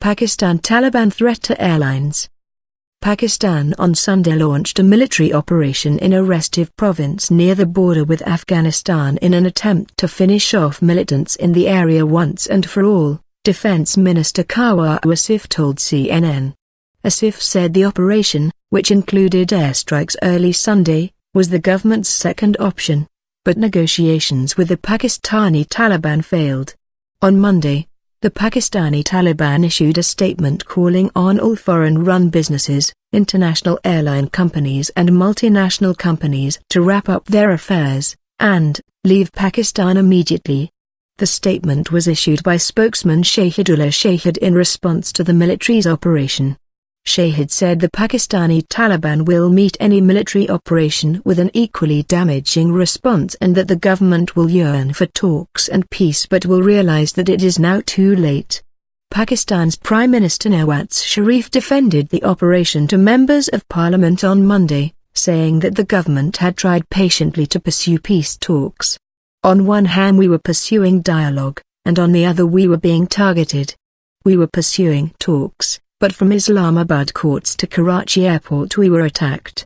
Pakistan Taliban threat to airlines. Pakistan on Sunday launched a military operation in a restive province near the border with Afghanistan in an attempt to finish off militants in the area once and for all, Defense Minister Khawar Asif told CNN. Asif said the operation, which included airstrikes early Sunday, was the government's second option, but negotiations with the Pakistani Taliban failed. On Monday, the Pakistani Taliban issued a statement calling on all foreign-run businesses, international airline companies and multinational companies to wrap up their affairs and leave Pakistan immediately. The statement was issued by spokesman Shahidullah Shahid in response to the military's operation. Shahid said the Pakistani Taliban will meet any military operation with an equally damaging response and that the government will yearn for talks and peace but will realize that it is now too late. Pakistan's Prime Minister Nawaz Sharif defended the operation to members of parliament on Monday, saying that the government had tried patiently to pursue peace talks. On one hand we were pursuing dialogue, and on the other we were being targeted. We were pursuing talks, but from Islamabad courts to Karachi airport we were attacked.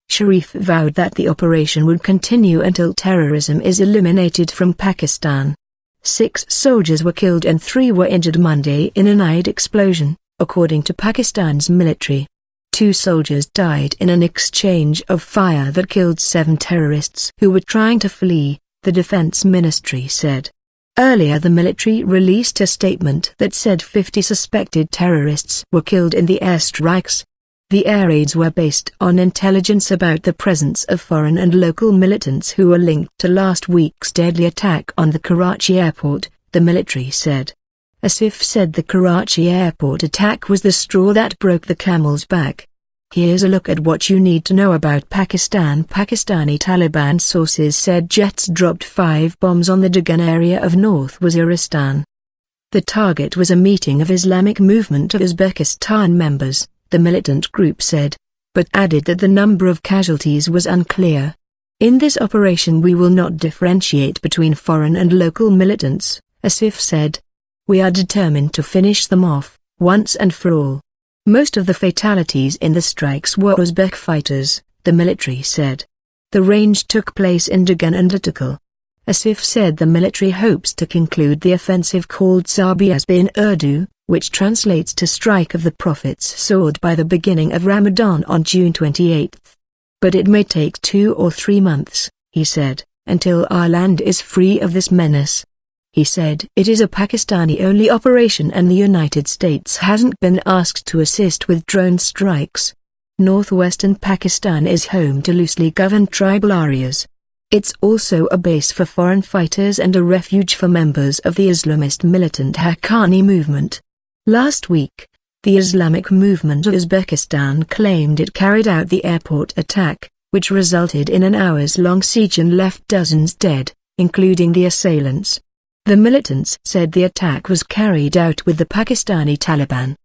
Sharif vowed that the operation would continue until terrorism is eliminated from Pakistan. 6 soldiers were killed and 3 were injured Monday in an night explosion, according to Pakistan's military. 2 soldiers died in an exchange of fire that killed 7 terrorists who were trying to flee, the defense ministry said. Earlier the military released a statement that said 50 suspected terrorists were killed in the airstrikes. The air raids were based on intelligence about the presence of foreign and local militants who were linked to last week's deadly attack on the Karachi airport, the military said. Asif said the Karachi airport attack was the straw that broke the camel's back. Here's a look at what you need to know about Pakistan. Pakistani Taliban sources said jets dropped 5 bombs on the Dagan area of North Waziristan. The target was a meeting of Islamic Movement of Uzbekistan members, the militant group said, but added that the number of casualties was unclear. In this operation we will not differentiate between foreign and local militants, Asif said. We are determined to finish them off, once and for all. Most of the fatalities in the strikes were Uzbek fighters, the military said. The range took place in Dagan and Latakal. Asif said the military hopes to conclude the offensive called Sabiyazb in Urdu, which translates to Strike of the Prophet's Sword by the beginning of Ramadan on June 28. But it may take 2 or 3 months, he said, until our land is free of this menace. He said it is a Pakistani-only operation and the United States hasn't been asked to assist with drone strikes. Northwestern Pakistan is home to loosely governed tribal areas. It's also a base for foreign fighters and a refuge for members of the Islamist militant Haqqani movement. Last week, the Islamic Movement of Uzbekistan claimed it carried out the airport attack, which resulted in an hours-long siege and left dozens dead, including the assailants. The militants said the attack was carried out with the Pakistani Taliban.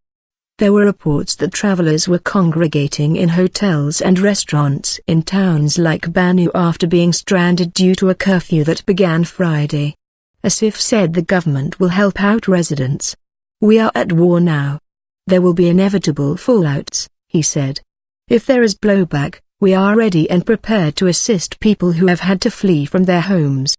There were reports that travelers were congregating in hotels and restaurants in towns like Bannu after being stranded due to a curfew that began Friday. Asif said the government will help out residents. We are at war now. There will be inevitable fallouts, he said. If there is blowback, we are ready and prepared to assist people who have had to flee from their homes.